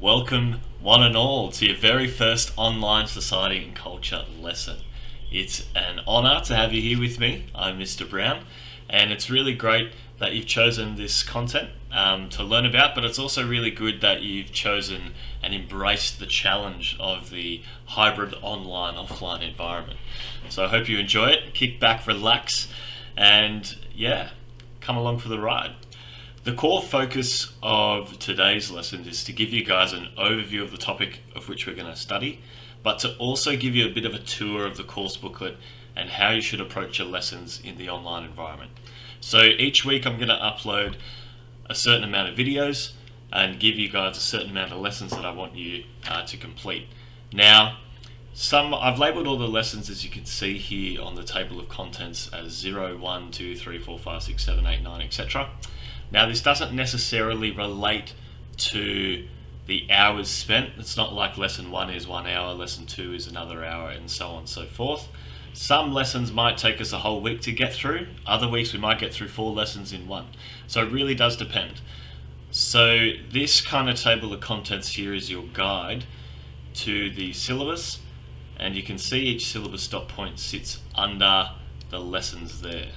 Welcome, one and all, to your very first online society and culture lesson. It's an honour to have you here with me. I'm Mr. Brown, and it's really great that you've chosen this content to learn about, but it's also really good that you've chosen and embraced the challenge of the hybrid online offline environment. So I hope you enjoy it, kick back, relax, and come along for the ride. The core focus of today's lesson is to give you guys an overview of the topic of which we're going to study, but to also give you a bit of a tour of the course booklet and how you should approach your lessons in the online environment. So each week I'm going to upload a certain amount of videos and give you guys a certain amount of lessons that I want you to complete. Now, I've labelled all the lessons, as you can see here on the table of contents, as 0, 1, 2, 3, 4, 5, 6, 7, 8, 9, etc. Now, this doesn't necessarily relate to the hours spent. It's not like lesson 1 is 1 hour, lesson 2 is another hour, and so on and so forth. Some lessons might take us a whole week to get through. Other weeks we might get through 4 lessons in one. So it really does depend. So this kind of table of contents here is your guide to the syllabus, and you can see each syllabus dot point sits under the lessons there.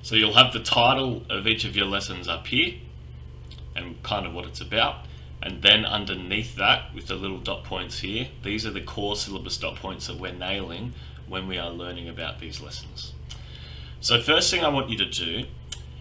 So you'll have the title of each of your lessons up here and kind of what it's about, and then underneath that with the little dot points here, these are the core syllabus dot points that we're nailing when we are learning about these lessons. So first thing I want you to do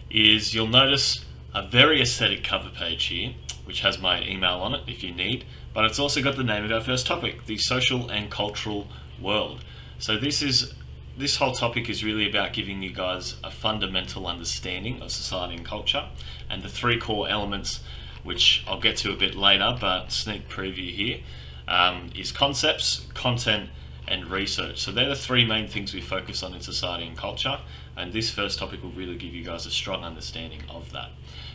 is you'll notice a very aesthetic cover page here which has my email on it if you need, but it's also got the name of our first topic, the social and cultural world. So this whole topic is really about giving you guys a fundamental understanding of society and culture, and the 3 core elements, which I'll get to a bit later, but sneak preview here, is concepts, content, and research. So they're the 3 main things we focus on in society and culture, and this first topic will really give you guys a strong understanding of that.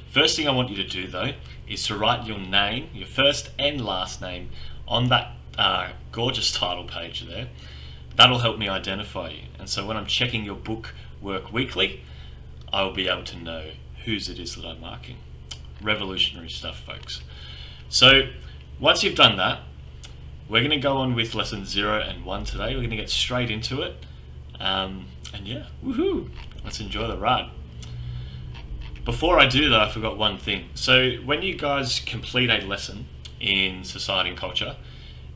First thing I want you to do though is to write your name, your first and last name, on that gorgeous title page there. That'll help me identify you, and so when I'm checking your book work weekly, I will be able to know whose it is that I'm marking. Revolutionary stuff, folks. So once you've done that, we're going to go on with lessons 0 and 1 today. We're going to get straight into it, and woohoo! Let's enjoy the ride. Before I do though, I forgot one thing. So when you guys complete a lesson in society and culture,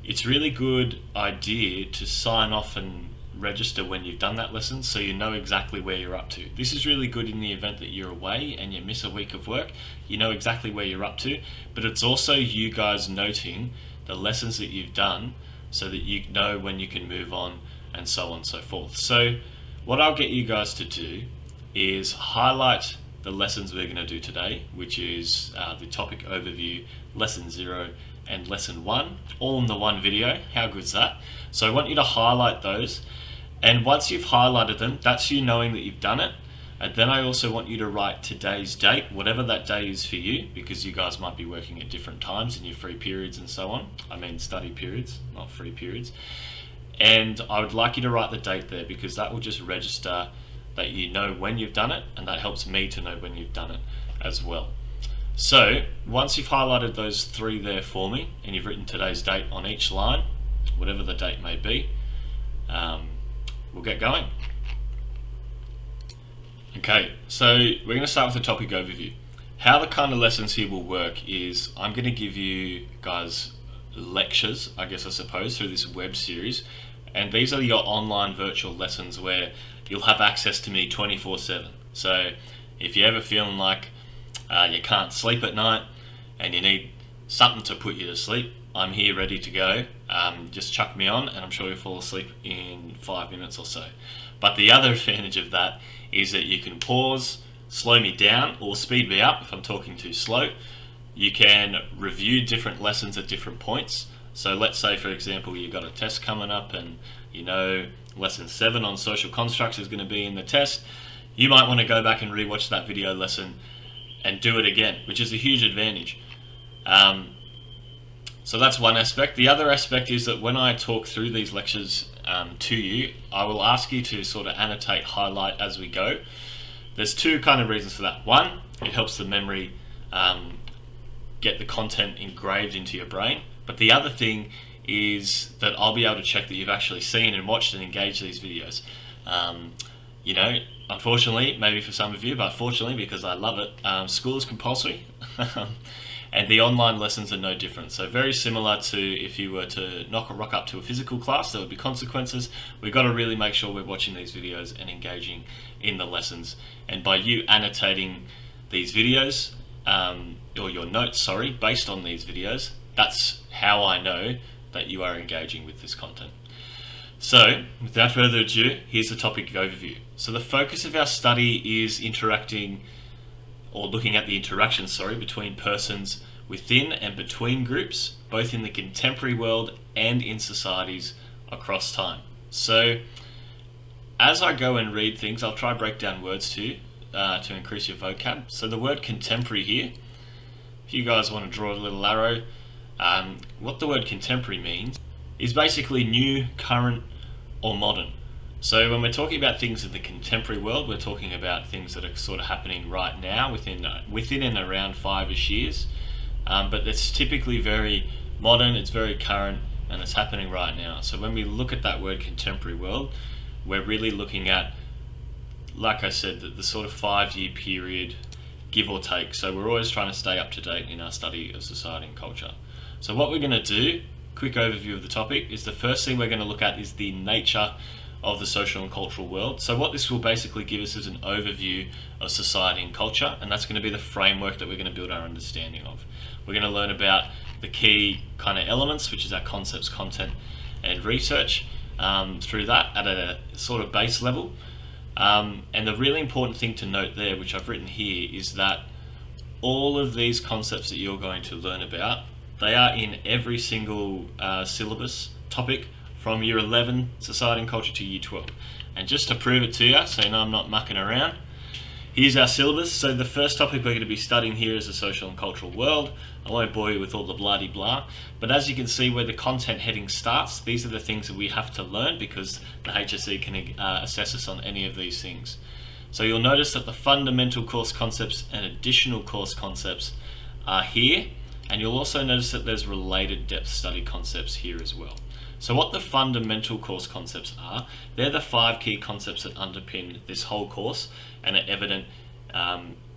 it's really good idea to sign off and register when you've done that lesson so you know exactly where you're up to. This is really good in the event that you're away and you miss a week of work. You know exactly where you're up to, but it's also you guys noting the lessons that you've done so that you know when you can move on and so on and so forth. So what I'll get you guys to do is highlight the lessons we're going to do today, which is the topic overview, lesson 0 and lesson 1, all in the one video. How good's that? So I want you to highlight those, and once you've highlighted them, that's you knowing that you've done it. And then I also want you to write today's date, whatever that day is for you, because you guys might be working at different times in your free periods and so on. I mean study periods, not free periods. And I would like you to write the date there, because that will just register that you know when you've done it, and that helps me to know when you've done it as well. So once you've highlighted those 3 there for me, and you've written today's date on each line, whatever the date may be, we'll get going. Okay, so we're going to start with the topic overview. How the kind of lessons here will work is I'm going to give you guys lectures, I suppose, through this web series, and these are your online virtual lessons where you'll have access to me 24/7. So if you're ever feeling like you can't sleep at night and you need something to put you to sleep, I'm here ready to go. Just chuck me on and I'm sure you'll fall asleep in 5 minutes or so. But the other advantage of that is that you can pause, slow me down, or speed me up if I'm talking too slow. You can review different lessons at different points. So let's say, for example, you've got a test coming up and you know lesson 7 on social constructs is going to be in the test. You might want to go back and rewatch that video lesson and do it again, which is a huge advantage. So that's one aspect. The other aspect is that when I talk through these lectures to you, I will ask you to sort of annotate, highlight as we go. There's 2 kind of reasons for that. One, it helps the memory get the content engraved into your brain. But the other thing is that I'll be able to check that you've actually seen and watched and engaged these videos. Unfortunately, maybe for some of you, but fortunately, because I love it, school is compulsory. And the online lessons are no different. So very similar to if you were to rock up to a physical class, there would be consequences. We've got to really make sure we're watching these videos and engaging in the lessons. And by you annotating these videos, or your notes, based on these videos, that's how I know that you are engaging with this content. So, without further ado, here's the topic overview. So the focus of our study is looking at the interactions, between persons within and between groups, both in the contemporary world and in societies across time. So, as I go and read things, I'll try to break down words to you to increase your vocab. So the word contemporary here, if you guys want to draw a little arrow, what the word contemporary means is basically new, current, or modern. So when we're talking about things in the contemporary world, we're talking about things that are sort of happening right now within and around 5-ish years. But it's typically very modern, it's very current, and it's happening right now. So when we look at that word contemporary world, we're really looking at, like I said, the sort of 5-year period, give or take. So we're always trying to stay up to date in our study of society and culture. So what we're going to do, quick overview of the topic, is the first thing we're going to look at is the nature of the social and cultural world. So what this will basically give us is an overview of society and culture, and that's going to be the framework that we're going to build our understanding of. We're going to learn about the key kind of elements, which is our concepts, content, and research through that at a sort of base level. And the really important thing to note there, which I've written here, is that all of these concepts that you're going to learn about, they are in every single syllabus topic from Year 11 Society and Culture to Year 12. And just to prove it to you, so you know I'm not mucking around, here's our syllabus. So the first topic we're going to be studying here is the social and cultural world. I won't bore you with all the blah-de-blah, but as you can see where the content heading starts, these are the things that we have to learn because the HSC can assess us on any of these things. So you'll notice that the fundamental course concepts and additional course concepts are here, and you'll also notice that there's related depth study concepts here as well. So what the fundamental course concepts are, they're the 5 key concepts that underpin this whole course and are evident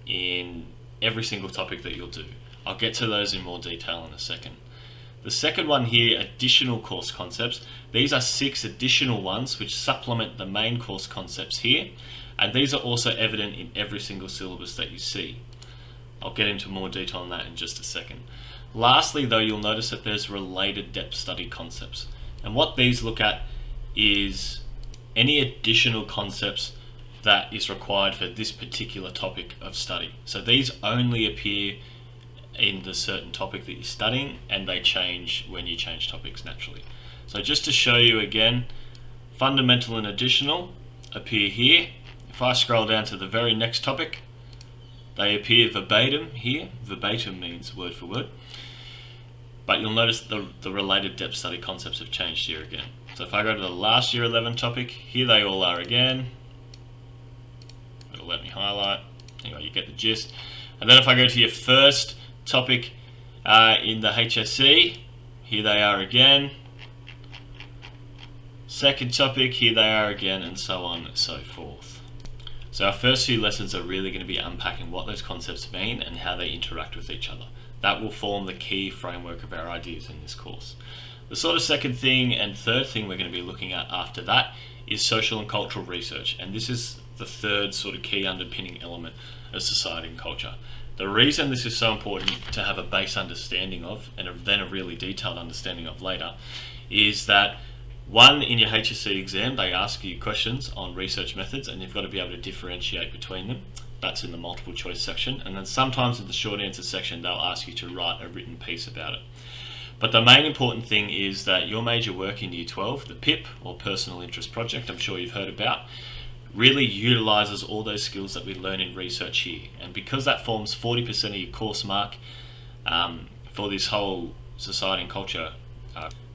in every single topic that you'll do. I'll get to those in more detail in a second. The second one here, additional course concepts, these are 6 additional ones which supplement the main course concepts here, and these are also evident in every single syllabus that you see. I'll get into more detail on that in just a second. Lastly though, you'll notice that there's related depth study concepts. And what these look at is any additional concepts that is required for this particular topic of study. So these only appear in the certain topic that you're studying, and they change when you change topics naturally. So just to show you again, fundamental and additional appear here. If I scroll down to the very next topic, they appear verbatim here. Verbatim means word for word. But you'll notice the related depth study concepts have changed here again. So if I go to the last Year 11 topic, here they all are again. It'll let me highlight. Anyway, you get the gist. And then if I go to your first topic in the HSC, here they are again. Second topic, here they are again, and so on and so forth. So our first few lessons are really going to be unpacking what those concepts mean and how they interact with each other. That will form the key framework of our ideas in this course. The sort of second thing and third thing we're going to be looking at after that is social and cultural research, and this is the third sort of key underpinning element of society and culture. The reason this is so important to have a base understanding of, and then a really detailed understanding of later, is that one, in your HSC exam, they ask you questions on research methods, and you've got to be able to differentiate between them. That's in the multiple choice section, and then sometimes in the short answer section they'll ask you to write a written piece about it. But the main important thing is that your major work in Year 12, the PIP, or Personal Interest Project, I'm sure you've heard about, really utilises all those skills that we learn in research here. And because that forms 40% of your course mark for this whole society and culture,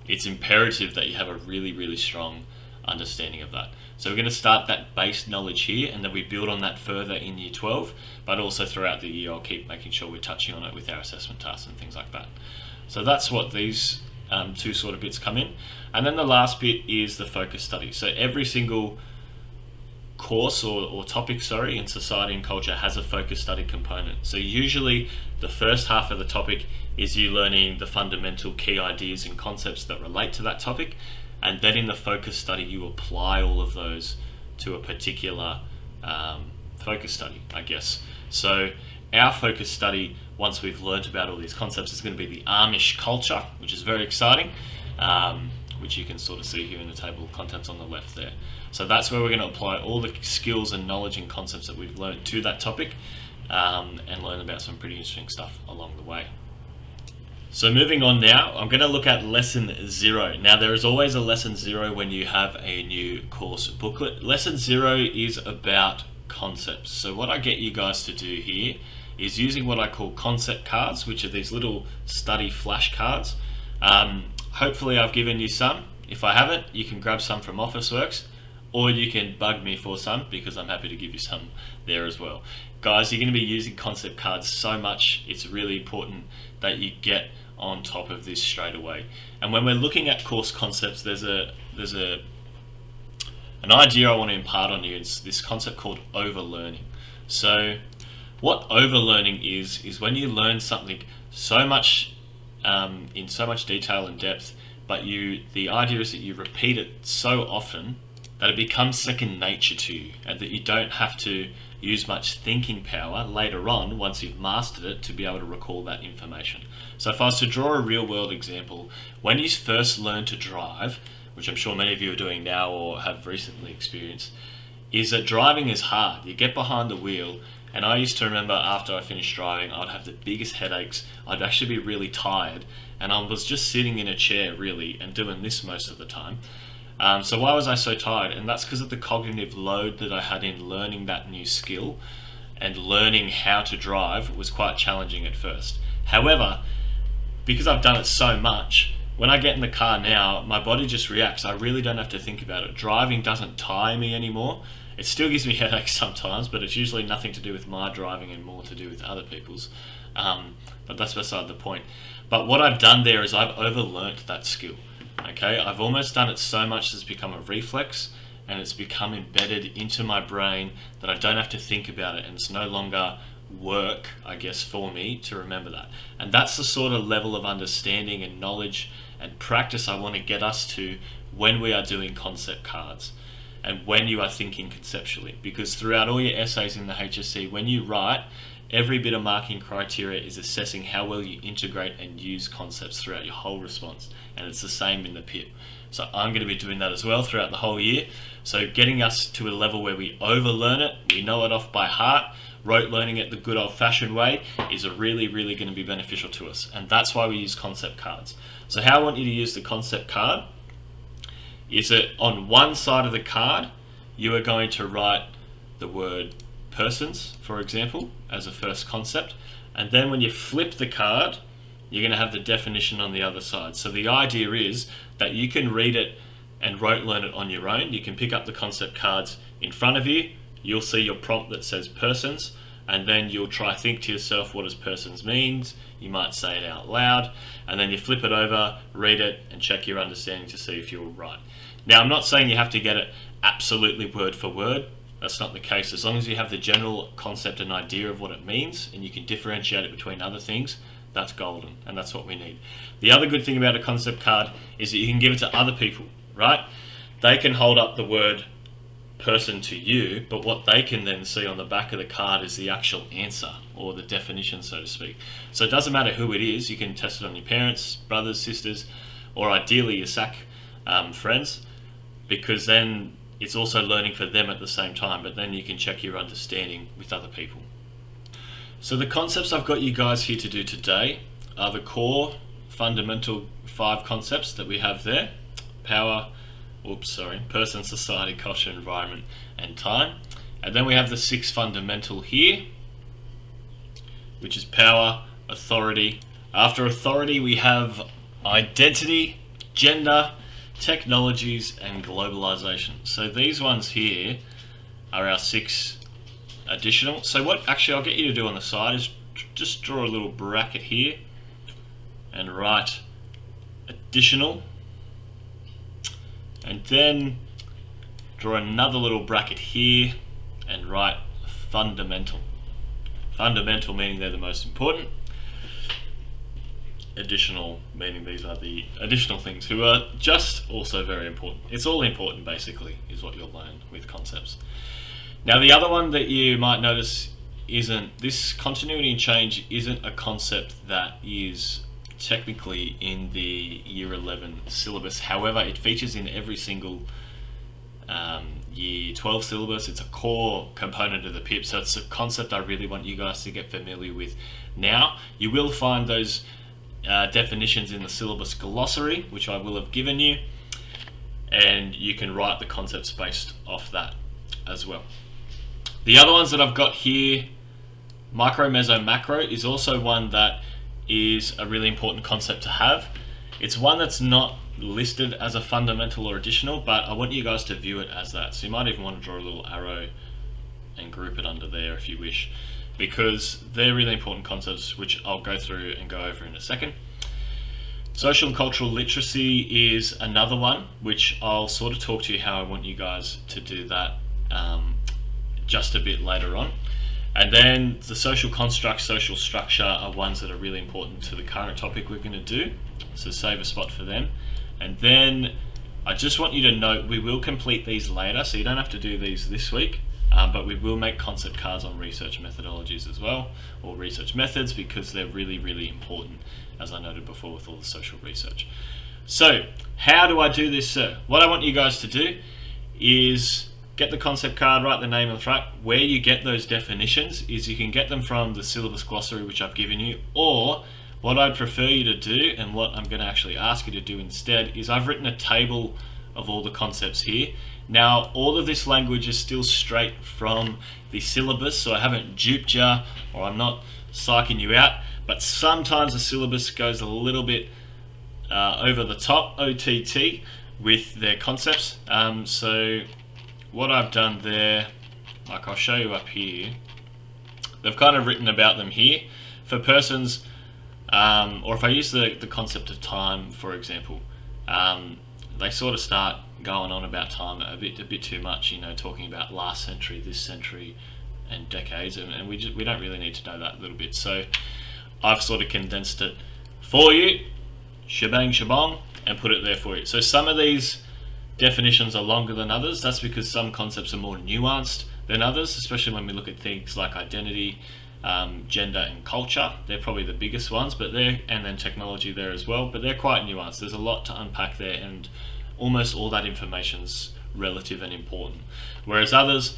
it's imperative that you have a really, really strong understanding of that. So we're going to start that base knowledge here, and then we build on that further in year 12, but also throughout the year I'll keep making sure we're touching on it with our assessment tasks and things like that. So that's what these two sort of bits come in. And then the last bit is the focus study. So every single course or topic, in society and culture has a focus study component. So usually the first half of the topic is you learning the fundamental key ideas and concepts that relate to that topic, and then in the focus study you apply all of those to a particular focus study, I guess. So our focus study, once we've learned about all these concepts, is going to be the Amish culture, which is very exciting, which you can sort of see here in the table of contents on the left there. So that's where we're going to apply all the skills and knowledge and concepts that we've learned to that topic, and learn about some pretty interesting stuff along the way. So moving on now, I'm going to look at lesson 0. Now there is always a lesson 0 when you have a new course booklet. Lesson 0 is about concepts. So what I get you guys to do here is using what I call concept cards, which are these little study flashcards. Hopefully I've given you some. If I haven't, you can grab some from Officeworks, or you can bug me for some, because I'm happy to give you some there as well. Guys, you're going to be using concept cards so much, it's really important that you get on top of this straight away. And when we're looking at course concepts, there's an idea I want to impart on you. It's this concept called overlearning. So what overlearning is when you learn something so much in so much detail and depth, but the idea is that you repeat it so often that it becomes second nature to you, and that you don't have to use much thinking power later on once you've mastered it to be able to recall that information. So if I was to draw a real world example, when you first learn to drive, which I'm sure many of you are doing now or have recently experienced, is that driving is hard. You get behind the wheel, and I used to remember after I finished driving, I'd have the biggest headaches, I'd actually be really tired, and I was just sitting in a chair really and doing this most of the time. So why was I so tired? And that's because of the cognitive load that I had in learning that new skill, and learning how to drive was quite challenging at first. However, because I've done it so much, when I get in the car now, my body just reacts. I really don't have to think about it. Driving doesn't tire me anymore. It still gives me headaches sometimes, but it's usually nothing to do with my driving and more to do with other people's. But that's beside the point. But what I've done there is I've overlearnt that skill. Okay, I've almost done it so much that it's become a reflex, and it's become embedded into my brain that I don't have to think about it, and it's no longer work, I guess, for me to remember that. And that's the sort of level of understanding and knowledge and practice I want to get us to when we are doing concept cards and when you are thinking conceptually. Because throughout all your essays in the HSC, when you write, every bit of marking criteria is assessing how well you integrate and use concepts throughout your whole response, and it's the same in the PIP. So I'm going to be doing that as well throughout the whole year. So getting us to a level where we overlearn it, we know it off by heart, rote learning it the good old-fashioned way is really going to be beneficial to us, and that's why we use concept cards. So how I want you to use the concept card is that on one side of the card you are going to write the word persons, for example, as a first concept, and then when you flip the card you're going to have the definition on the other side. So the idea is that you can read it and rote learn it on your own. You can pick up the concept cards in front of you, you'll see your prompt that says persons, and then you'll try think to yourself, what does persons means? You might say it out loud, and then you flip it over, read it, and check your understanding to see if you're right. Now, I'm not saying you have to get it absolutely word for word. That's not the case. As long as you have the general concept and idea of what it means, and you can differentiate it between other things, that's golden, and that's what we need. The other good thing about a concept card is that you can give it to other people, right? They can hold up the word person to you, but what they can then see on the back of the card is the actual answer, or the definition, so to speak. So it doesn't matter who it is. You can test it on your parents, brothers, sisters, or ideally your SAC friends, because then it's also learning for them at the same time, but then you can check your understanding with other people. So the concepts I've got you guys here to do today are the core fundamental 5 concepts that we have there: person, society, culture, environment, and time. And then we have the 6 fundamental here, which is power, authority. After authority we have identity, gender, technologies and globalization. So these ones here are our 6 additional. So what actually I'll get you to do on the side is just draw a little bracket here and write additional, and then draw another little bracket here and write fundamental. Fundamental meaning they're the most important. Additional meaning these are the additional things who are just also very important. It's all important basically is what you'll learn with concepts. Now the other one that you might notice isn't, this continuity and change isn't a concept that is technically in the year 11 syllabus. However, it features in every single year 12 syllabus. It's a core component of the PIP, so it's a concept I really want you guys to get familiar with now. You will find those definitions in the syllabus glossary, which I will have given you, and you can write the concepts based off that as well. The other ones that I've got here, micro, meso, macro, is also one that is a really important concept to have. It's one that's not listed as a fundamental or additional, but I want you guys to view it as that. So you might even want to draw a little arrow and group it under there if you wish, because they're really important concepts which I'll go through and go over in a second. Social and cultural literacy is another one which I'll sort of talk to you how I want you guys to do that just a bit later on. And then the social construct, social structure are ones that are really important to the current topic we're going to do, so save a spot for them. And then I just want you to note we will complete these later, so you don't have to do these this week, but we will make concept cards on research methodologies as well, or research methods, because they're really, really important, as I noted before with all the social research. So how do I do this, sir? What I want you guys to do is get the concept card, write the name on the front. Where you get those definitions is you can get them from the syllabus glossary which I've given you, or what I'd prefer you to do, and what I'm going to actually ask you to do instead, is I've written a table of all the concepts here. Now all of this language is still straight from the syllabus, so I haven't duped you or I'm not psyching you out, but sometimes the syllabus goes a little bit over the top, OTT, with their concepts. So what I've done there, like I'll show you up here, they've kind of written about them here. For persons, or if I use the concept of time, for example, they sort of start going on about time a bit too much, you know, talking about last century, this century, and decades, and we don't really need to know that little bit. So I've sort of condensed it for you, shebang shabong, and put it there for you. So some of these definitions are longer than others. That's because some concepts are more nuanced than others, especially when we look at things like identity, gender and culture. They're probably the biggest ones, but and then technology there as well, but they're quite nuanced. There's a lot to unpack there, and almost all that information's relative and important. Whereas others,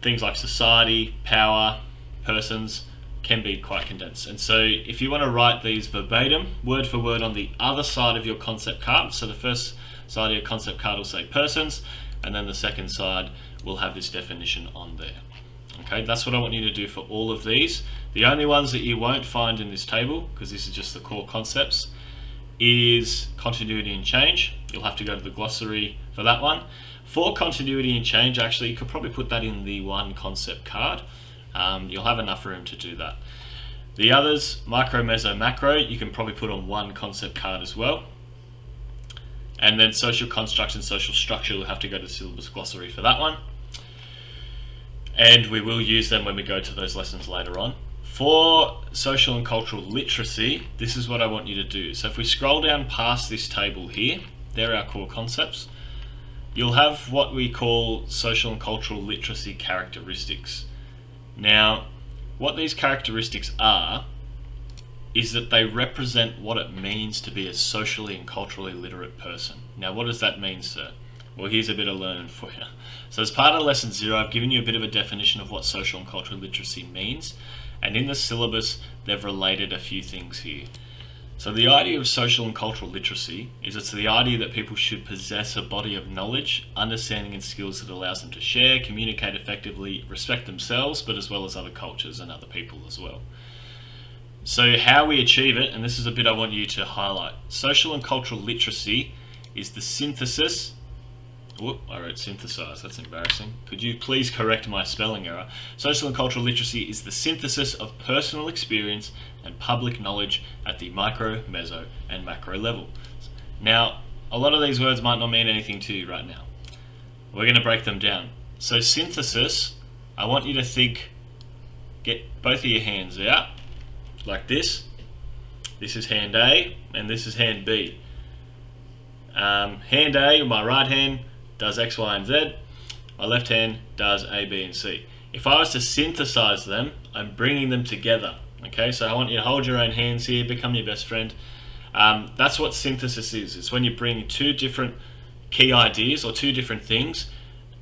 things like society, power, persons, can be quite condensed. And so if you want to write these verbatim, word for word, on the other side of your concept card, so the first side of your concept card will say persons, and then the second side will have this definition on there. Okay, that's what I want you to do for all of these. The only ones that you won't find in this table, because this is just the core concepts, is continuity and change. You'll have to go to the glossary for that one. For continuity and change, actually, you could probably put that in the one concept card. You'll have enough room to do that. The others, micro, meso, macro, you can probably put on one concept card as well. And then social construct and social structure, you'll have to go to the syllabus glossary for that one. And we will use them when we go to those lessons later on. For social and cultural literacy, this is what I want you to do. So if we scroll down past this table here, they're our core concepts. You'll have what we call social and cultural literacy characteristics. Now, what these characteristics are is that they represent what it means to be a socially and culturally literate person. Now, what does that mean, sir? Well, here's a bit of learning for you. So as part of lesson 0, I've given you a bit of a definition of what social and cultural literacy means. And in the syllabus, they've related a few things here. So the idea of social and cultural literacy is it's the idea that people should possess a body of knowledge, understanding and skills that allows them to share, communicate effectively, respect themselves, but as well as other cultures and other people as well. So how we achieve it, and this is a bit I want you to highlight, social and cultural literacy is the synthesis. Whoop, I wrote synthesize, that's embarrassing. Could you please correct my spelling error? Social and cultural literacy is the synthesis of personal experience and public knowledge at the micro, meso, and macro level. Now, a lot of these words might not mean anything to you right now. We're going to break them down. So synthesis, I want you to think, get both of your hands out, like this. This is hand A, and this is hand B. Hand A, my right hand, does X, Y, and Z. My left hand does A, B, and C. If I was to synthesize them, I'm bringing them together. Okay, so I want you to hold your own hands here, become your best friend. That's what synthesis is. It's when you bring two different key ideas or two different things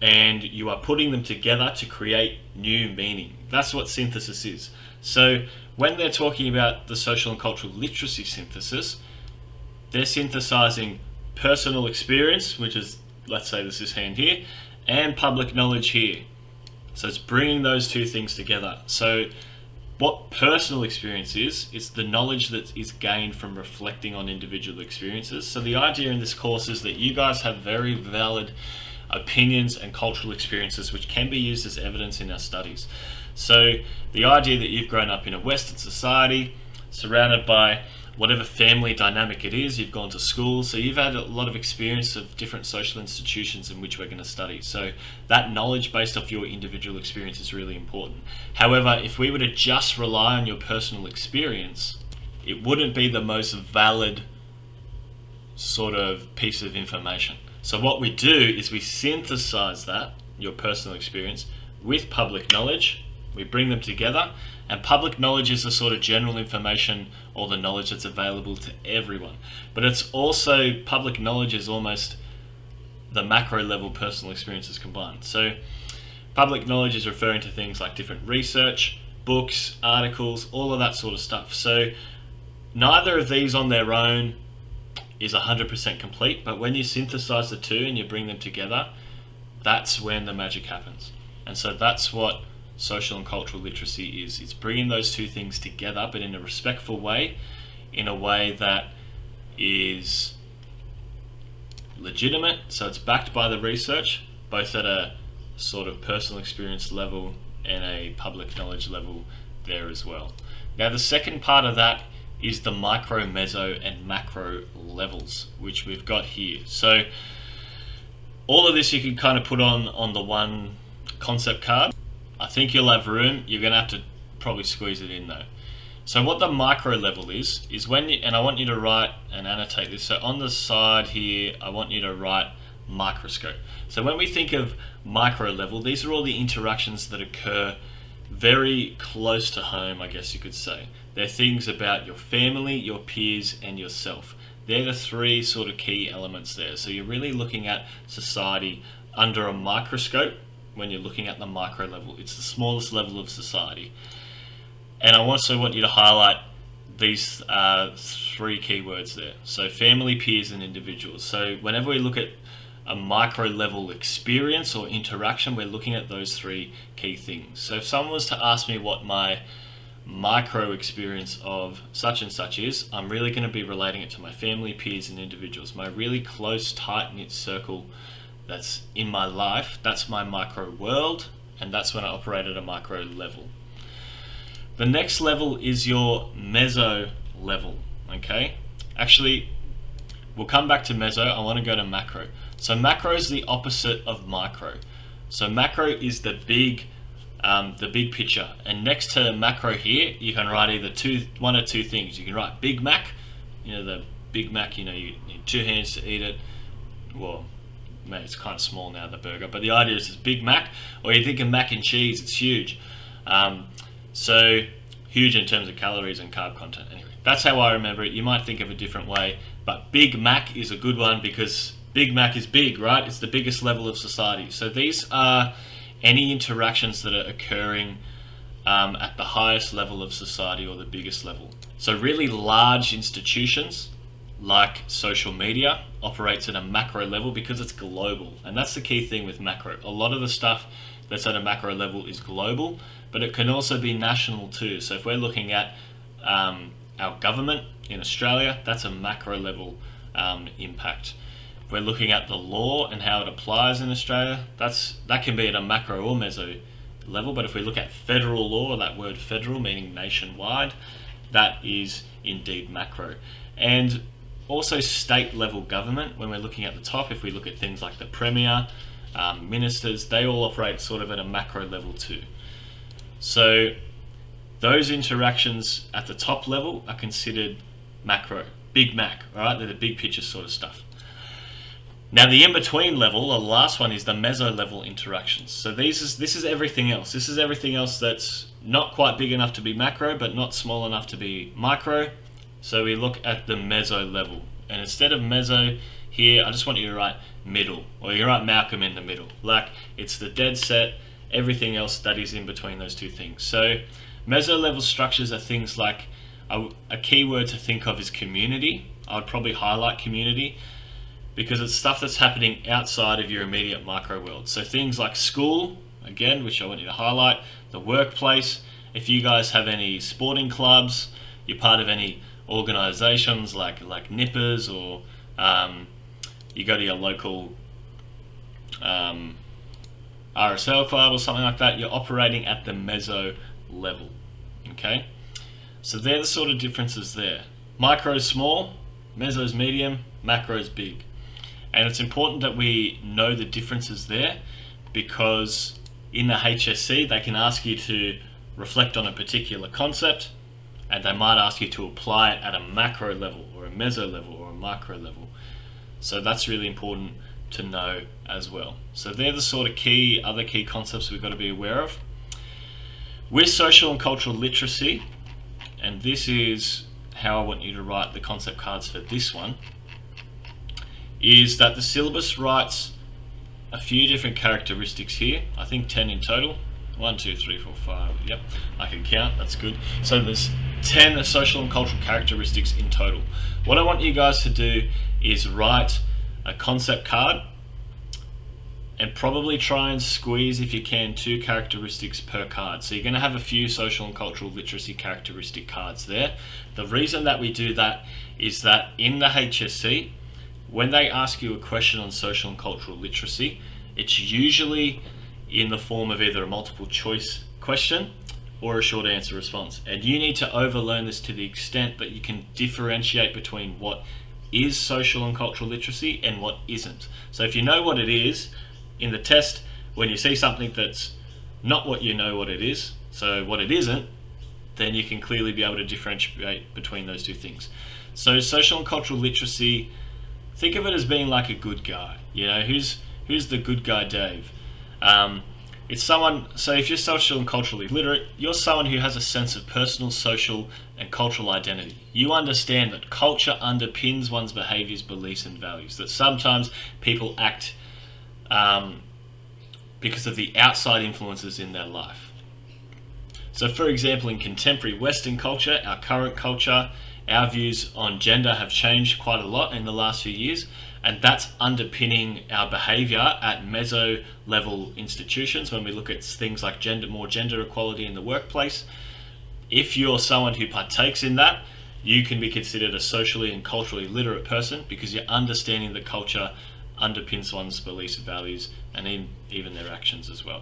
and you are putting them together to create new meaning. That's what synthesis is. So when they're talking about the social and cultural literacy synthesis, they're synthesizing personal experience, which is, let's say this is hand here, and public knowledge here. So it's bringing those two things together. So what personal experience is, it's the knowledge that is gained from reflecting on individual experiences. So the idea in this course is that you guys have very valid opinions and cultural experiences which can be used as evidence in our studies. So the idea that you've grown up in a Western society, surrounded by whatever family dynamic it is, you've gone to school, so you've had a lot of experience of different social institutions in which we're going to study. So that knowledge based off your individual experience is really important. However, if we were to just rely on your personal experience, it wouldn't be the most valid sort of piece of information. So what we do is we synthesize that, your personal experience, with public knowledge. We bring them together, and public knowledge is the sort of general information or the knowledge that's available to everyone. But it's also, public knowledge is almost the macro level personal experiences combined. So public knowledge is referring to things like different research, books, articles, all of that sort of stuff. So neither of these on their own is 100% complete, but when you synthesize the two and you bring them together, that's when the magic happens. And so that's what social and cultural literacy is. It's bringing those two things together, but in a respectful way, in a way that is legitimate, so it's backed by the research, both at a sort of personal experience level and a public knowledge level there as well. Now the second part of that is the micro, meso, and macro levels, which we've got here. So all of this you can kind of put on the one concept card. I think you'll have room. You're going to have to probably squeeze it in though. So what the micro level is when you, and I want you to write and annotate this. So on the side here, I want you to write microscope. So when we think of micro level, these are all the interactions that occur very close to home, I guess you could say. They're things about your family, your peers, and yourself. They're the three sort of key elements there. So you're really looking at society under a microscope when you're looking at the micro level. It's the smallest level of society. And I also want you to highlight these three keywords there. So family, peers, and individuals. So whenever we look at a micro level experience or interaction, we're looking at those three key things. So if someone was to ask me what my micro experience of such and such is, I'm really going to be relating it to my family, peers, and individuals. My really close, tight-knit circle that's in my life, that's my micro world, and that's when I operate at a micro level. The next level is your meso level, okay? Actually, we'll come back to meso. I want to go to macro. So macro is the opposite of micro. So macro is the big picture, and next to macro here, you can write either one or two things. You can write Big Mac, the Big Mac, you need two hands to eat it. Well, maybe it's kind of small now, the burger, but the idea is it's Big Mac, or you think of mac and cheese, it's huge. So huge in terms of calories and carb content. Anyway, that's how I remember it. You might think of a different way, but Big Mac is a good one because Big Mac is big, right? It's the biggest level of society. So these are any interactions that are occurring at the highest level of society or the biggest level. So really large institutions like social media operates at a macro level because it's global, and that's the key thing with macro. A lot of the stuff that's at a macro level is global, but it can also be national too. So if we're looking at our government in Australia, that's a macro level impact. If we're looking at the law and how it applies in Australia. That can be at a macro or meso level, but if we look at federal law, that word federal meaning nationwide, that is indeed macro. And also state level government, when we're looking at the top, if we look at things like the Premier, ministers, they all operate sort of at a macro level too. So those interactions at the top level are considered macro, big mac, all right? They're the big picture sort of stuff. Now the in-between level, the last one, is the meso level interactions. So this is everything else. This is everything else that's not quite big enough to be macro, but not small enough to be micro. So we look at the meso level. And instead of meso here, I just want you to write middle, or you write Malcolm in the middle. Like, it's the dead set, everything else that is in between those two things. So meso level structures are things like, a key word to think of is community. I would probably highlight community, because it's stuff that's happening outside of your immediate micro world. So things like school, again, which I want you to highlight, the workplace, if you guys have any sporting clubs, you're part of any organizations like Nippers, or you go to your local RSL club or something like that, you're operating at the meso level, okay? So they're the sort of differences there. Micro is small, meso is medium, macro is big. And it's important that we know the differences there, because in the HSC they can ask you to reflect on a particular concept, and they might ask you to apply it at a macro level or a meso level or a micro level. So that's really important to know as well. So they're the sort of other key concepts we've got to be aware of. With social and cultural literacy, and this is how I want you to write the concept cards for this one, is that the syllabus writes a few different characteristics here. I think 10 in total. 1, 2, 3, 4, 5. Yep, I can count. That's good. So there's 10 social and cultural characteristics in total. What I want you guys to do is write a concept card, and probably try and squeeze, if you can, 2 characteristics per card. So you're going to have a few social and cultural literacy characteristic cards there. The reason that we do that is that in the HSC, when they ask you a question on social and cultural literacy, it's usually in the form of either a multiple choice question or a short answer response. And you need to overlearn this to the extent that you can differentiate between what is social and cultural literacy and what isn't. So if you know what it is, in the test, when you see something that's not what you know what it is, so what it isn't, then you can clearly be able to differentiate between those two things. So social and cultural literacy, think of it as being like a good guy. You know, who's the good guy, Dave? It's someone, so if you're social and culturally literate, you're someone who has a sense of personal, social, and cultural identity. You understand that culture underpins one's behaviors, beliefs, and values, that sometimes people act because of the outside influences in their life. So for example, in contemporary Western culture, our current culture, our views on gender have changed quite a lot in the last few years, and that's underpinning our behavior at meso level institutions. When we look at things like more gender equality in the workplace, if you're someone who partakes in that, you can be considered a socially and culturally literate person, because you're understanding that culture underpins one's beliefs and values, and even their actions as well.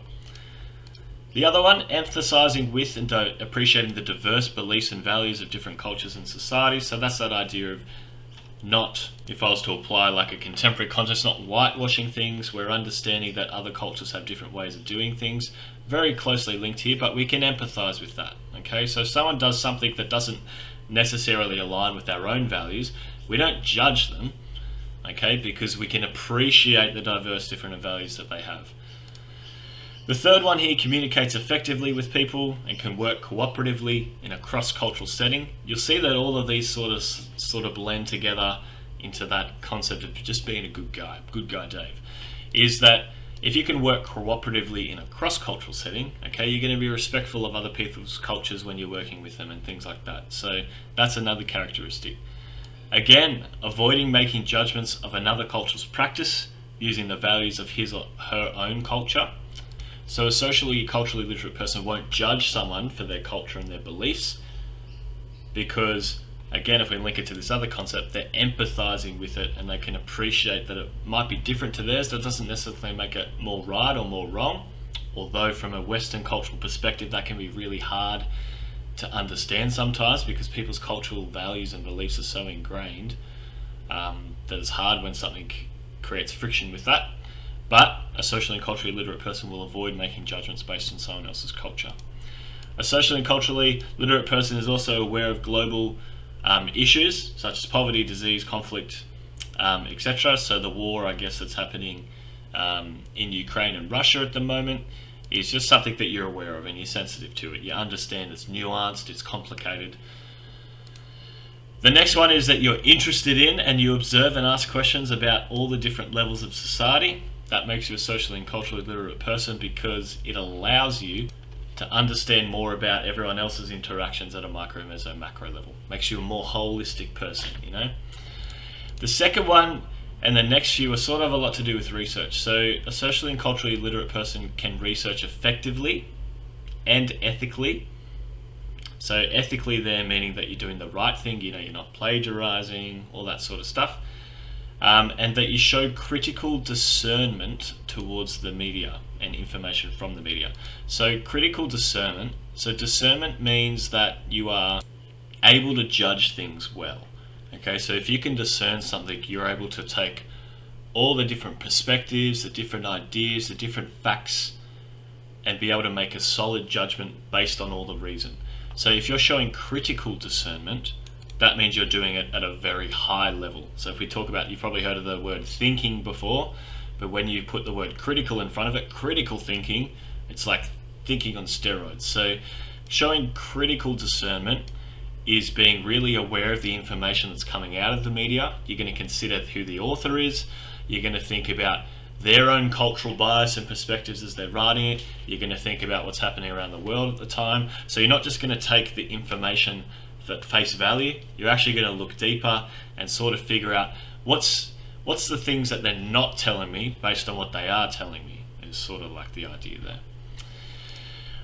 The other one, emphasizing with and appreciating the diverse beliefs and values of different cultures and societies. So that's that idea of not, if I was to apply like a contemporary context, not whitewashing things. We're understanding that other cultures have different ways of doing things. Very closely linked here, but we can empathize with that. Okay, so if someone does something that doesn't necessarily align with our own values, we don't judge them, okay, because we can appreciate the diverse different values that they have. The third one here, communicates effectively with people and can work cooperatively in a cross-cultural setting. You'll see that all of these sort of blend together into that concept of just being a good guy Dave, is that if you can work cooperatively in a cross-cultural setting, okay, you're going to be respectful of other people's cultures when you're working with them and things like that. So that's another characteristic. Again, avoiding making judgments of another culture's practice using the values of his or her own culture. So a socially, culturally literate person won't judge someone for their culture and their beliefs, because again, if we link it to this other concept, they're empathizing with it and they can appreciate that it might be different to theirs. That doesn't necessarily make it more right or more wrong, although from a Western cultural perspective that can be really hard to understand sometimes because people's cultural values and beliefs are so ingrained that it's hard when something creates friction with that. But a socially and culturally literate person will avoid making judgments based on someone else's culture. A socially and culturally literate person is also aware of global issues such as poverty, disease, conflict, etc. So the war, I guess, that's happening in Ukraine and Russia at the moment is just something that you're aware of and you're sensitive to it. You understand it's nuanced, it's complicated. The next one is that you're interested in and you observe and ask questions about all the different levels of society. That makes you a socially and culturally literate person because it allows you to understand more about everyone else's interactions at a micro, meso, macro level. Makes you a more holistic person, you know? The second one and the next few are sort of a lot to do with research. So a socially and culturally literate person can research effectively and ethically. So ethically there meaning that you're doing the right thing, you know, you're not plagiarizing, all that sort of stuff. And that you show critical discernment towards the media and information from the media. So critical discernment, so discernment means that you are able to judge things well. Okay, so if you can discern something, you're able to take all the different perspectives, the different ideas, the different facts, and be able to make a solid judgment based on all the reason. So if you're showing critical discernment, that means you're doing it at a very high level. So if we talk about, you've probably heard of the word thinking before, but when you put the word critical in front of it, critical thinking, it's like thinking on steroids. So showing critical discernment is being really aware of the information that's coming out of the media. You're going to consider who the author is. You're going to think about their own cultural bias and perspectives as they're writing it. You're going to think about what's happening around the world at the time. So you're not just going to take the information at face value. You're actually going to look deeper and sort of figure out what's the things that they're not telling me based on what they are telling me, is sort of like the idea there.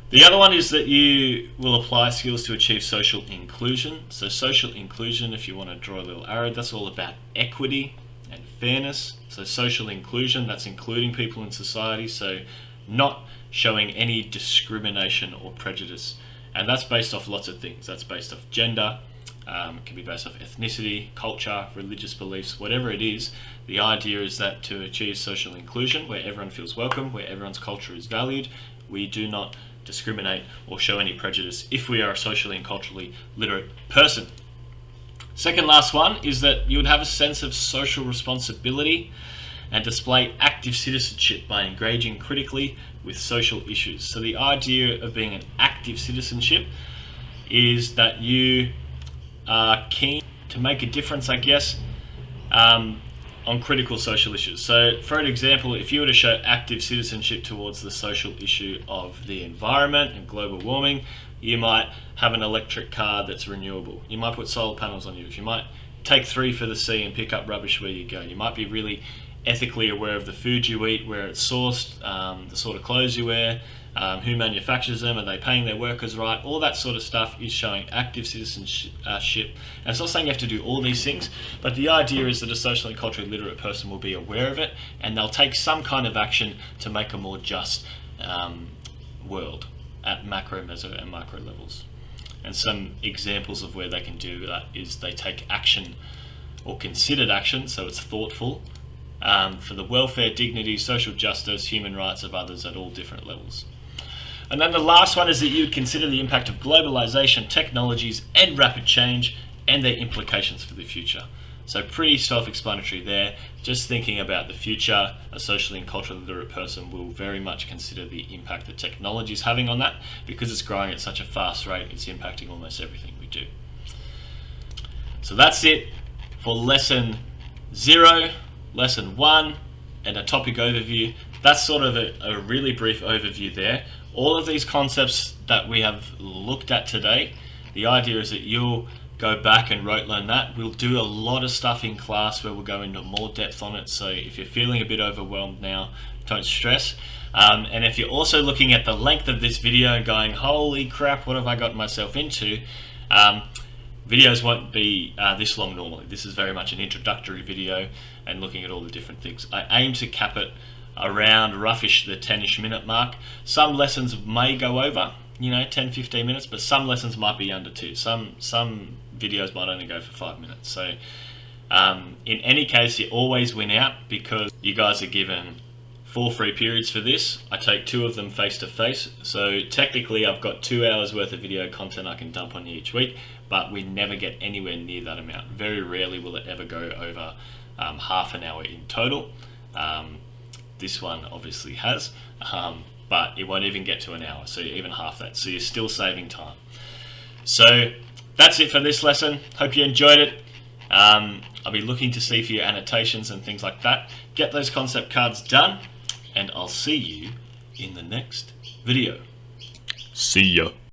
The other one is that you will apply skills to achieve social inclusion. So social inclusion, if you want to draw a little arrow, that's all about equity and fairness. So social inclusion, that's including people in society, so not showing any discrimination or prejudice. And that's based off lots of things. That's based off gender, it can be based off ethnicity, culture, religious beliefs, whatever it is. The idea is that to achieve social inclusion, where everyone feels welcome, where everyone's culture is valued, we do not discriminate or show any prejudice if we are a socially and culturally literate person. Second last one is that you would have a sense of social responsibility and display active citizenship by engaging critically with social issues. So the idea of being an active citizenship is that you are keen to make a difference, I guess, on critical social issues. So for an example, if you were to show active citizenship towards the social issue of the environment and global warming, you might have an electric car that's renewable. You might put solar panels on your roof. You might take 3 for the sea and pick up rubbish where you go. You might be really ethically aware of the food you eat, where it's sourced, the sort of clothes you wear, who manufactures them, are they paying their workers right? All that sort of stuff is showing active citizenship. And it's not saying you have to do all these things, but the idea is that a socially and culturally literate person will be aware of it and they'll take some kind of action to make a more just world at macro, meso and micro levels. And some examples of where they can do that is they take action or considered action, so it's thoughtful, for the welfare, dignity, social justice, human rights of others at all different levels. And then the last one is that you would consider the impact of globalization, technologies, and rapid change, and their implications for the future. So pretty self-explanatory there. Just thinking about the future, a socially and culturally literate person will very much consider the impact that technology is having on that, because it's growing at such a fast rate, it's impacting almost everything we do. So that's it for lesson 0. Lesson 1 and a topic overview. That's sort of a really brief overview there. All of these concepts that we have looked at today, the idea is that you'll go back and rote learn that. We'll do a lot of stuff in class where we'll go into more depth on it, so if you're feeling a bit overwhelmed now, don't stress. And if you're also looking at the length of this video and going, holy crap, what have I gotten myself into? Videos won't be this long normally. This is very much an introductory video and looking at all the different things. I aim to cap it around roughish the 10ish minute mark. Some lessons may go over, 10-15 minutes, but some lessons might be under 2. Some videos might only go for 5 minutes. So in any case, you always win out because you guys are given 4 free periods for this. I take 2 of them face to face, so technically I've got 2 hours worth of video content I can dump on you each week, but we never get anywhere near that amount. Very rarely will it ever go over half an hour in total. This one obviously has, but it won't even get to an hour, so even half that, so you're still saving time. So that's it for this lesson. Hope you enjoyed it. I'll be looking to see for your annotations and things like that. Get those concept cards done, and I'll see you in the next video. See ya.